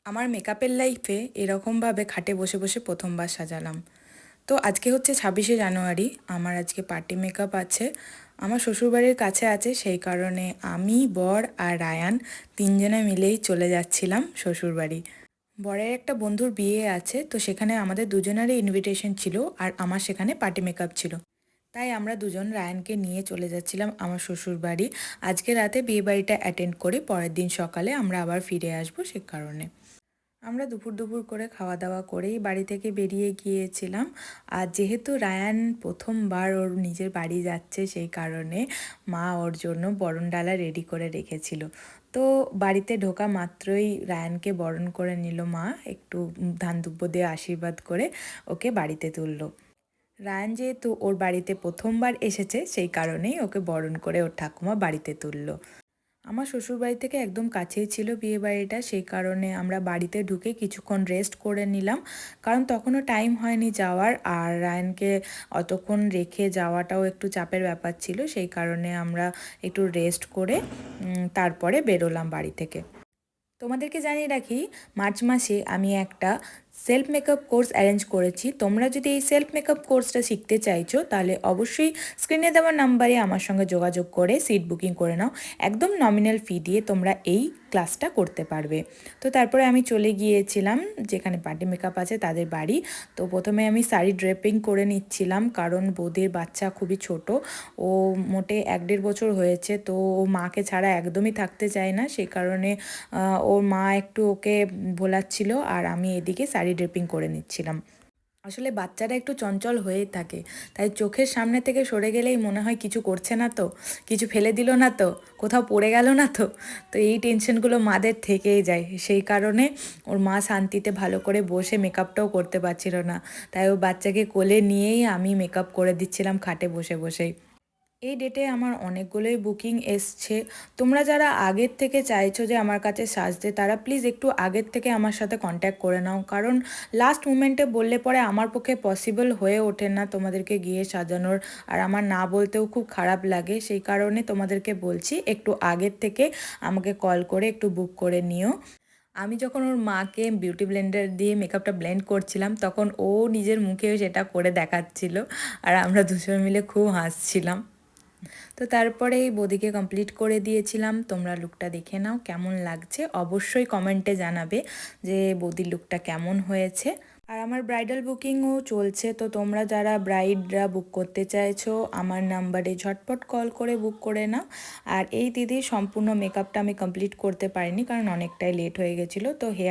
আমার মেকআপের লাইফে এরকমভাবে খাটে বসে বসে প্রথমবার সাজালাম। তো আজকে হচ্ছে 26শে জানুয়ারি। আমার আজকে পার্টি মেকআপ আছে। আমার শ্বশুরবাড়ির কাছে আছে, সেই কারণে আমি, বর আর রায়ান তিনজনে মিলেই চলে যাচ্ছিলাম শ্বশুরবাড়ি। বরের একটা বন্ধুর বিয়ে আছে, তো সেখানে আমাদের দুজনেরই ইনভিটেশন ছিল আর আমার সেখানে পার্টি মেকআপ ছিল। তাই আমরা দুজন রায়ানকে নিয়ে চলে যাচ্ছিলাম আমার শ্বশুরবাড়ি। আজকে রাতে বিয়ে বাড়িটা অ্যাটেন্ড করে পরের দিন সকালে আমরা আবার ফিরে আসবো, সে কারণে আমরা দুপুর দুপুর করে খাওয়া দাওয়া করেই বাড়ি থেকে বেরিয়ে গিয়েছিলাম। আর যেহেতু রায়ান প্রথমবার ওর নিজের বাড়ি যাচ্ছে, সেই কারণে মা ওর জন্য বরণডালা রেডি করে রেখেছিল। তো বাড়িতে ঢোকা মাত্রই রায়ানকে বরণ করে নিল মা, একটু ধান দুব্য দিয়ে আশীর্বাদ করে ওকে বাড়িতে তুললো। রায়ান যেহেতু ওর বাড়িতে প্রথমবার এসেছে, সেই কারণেই ওকে বরণ করে ওর ঠাকুমা বাড়িতে তুললো। আমার শ্বশুরবাড়ি থেকে একদম কাছেই ছিল বিয়েবাড়িটা, সেই কারণে আমরা বাড়িতে ঢুকে কিছুক্ষণ রেস্ট করে নিলাম, কারণ তখনও টাইম হয়নি যাওয়ার। আর রায়ানকে অতক্ষণ রেখে যাওয়াটাও একটু চাপের ব্যাপার ছিল, সেই কারণে আমরা একটু রেস্ট করে তারপরে বেরোলাম বাড়ি থেকে। তোমাদেরকে জানিয়ে রাখি, মার্চ মাসে আমি একটা সেলফ মেকআপ কোর্স অ্যারেঞ্জ করেছি। তোমরা যদি এই সেলফ মেকআপ কোর্সটা শিখতে চাইছো, তাহলে অবশ্যই স্ক্রিনে দেওয়া নাম্বারে আমার সঙ্গে যোগাযোগ করে সিট বুকিং করে নাও। একদম নমিনাল ফি দিয়ে তোমরা এই ক্লাসটা করতে পারবে। তো তারপরে আমি চলে গিয়েছিলাম যেখানে পার্টি মেকআপ আছে তাদের বাড়ি। তো প্রথমে আমি শাড়ি ড্রেপিং করে নিচ্ছিলাম, কারণ বৌদির বাচ্চা খুবই ছোট, ও মোটে 1-1.5 বছর হয়েছে। তো ও মাকে ছাড়া একদমই থাকতে চায় না, সেই কারণে ওর মা একটু ওকে ভোলাচ্ছিল আর আমি এদিকে শাড়ি ড্রেপিং করে নিচ্ছিলাম। আসলে বাচ্চারা একটু চঞ্চল হয়েই থাকে, তাই চোখের সামনে থেকে সরে গেলেই মনে হয় কিছু করছে না তো, কিছু ফেলে দিল না তো, কোথাও পড়ে গেল না তো। তো এই টেনশনগুলো মাদের থেকেই যায়, সেই কারণে ওর মা শান্তিতে ভালো করে বসে মেকআপটাও করতে পারছিল না। তাই ও বাচ্চাকে কোলে নিয়েই আমি মেকআপ করে দিচ্ছিলাম খাটে বসে বসেই। এই ডেটে আমার অনেকগুলোই বুকিং এসছে। তোমরা যারা আগের থেকে চাইছো যে আমার কাছে সাজতে, তারা প্লিজ একটু আগের থেকে আমার সাথে কন্ট্যাক্ট করে নাও, কারণ লাস্ট মুমেন্টে বললে পরে আমার পক্ষে পসিবল হয়ে ওঠে না তোমাদেরকে গিয়ে সাজানোর। আর আমার না বলতেও খুব খারাপ লাগে, সেই কারণে তোমাদেরকে বলছি একটু আগের থেকে আমাকে কল করে একটু বুক করে নিও। আমি যখন ওর মাকে বিউটি ব্লেন্ডার দিয়ে মেকআপটা ব্লেন্ড করছিলাম, তখন ও নিজের মুখে সেটা করে দেখাচ্ছিল আর আমরা দুজন মিলে খুব হাসছিলাম। তো তারপরে এই বৌদিকে কমপ্লিট করে দিয়েছিলাম। তোমরা লুকটা দেখে নাও কেমন লাগছে, অবশ্যই কমেন্টে জানাবে যে বৌদির লুকটা কেমন হয়েছে। আর আমার ব্রাইডাল বুকিংও চলছে, তো তোমরা যারা ব্রাইডরা বুক করতে চাইছো আমার নাম্বারে ঝটপট কল করে বুক করে নাও। আর এই দিদির সম্পূর্ণ মেকআপটা আমি কমপ্লিট করতে পারিনি, কারণ অনেকটাই লেট হয়ে গেছিলো। তো হেয়ার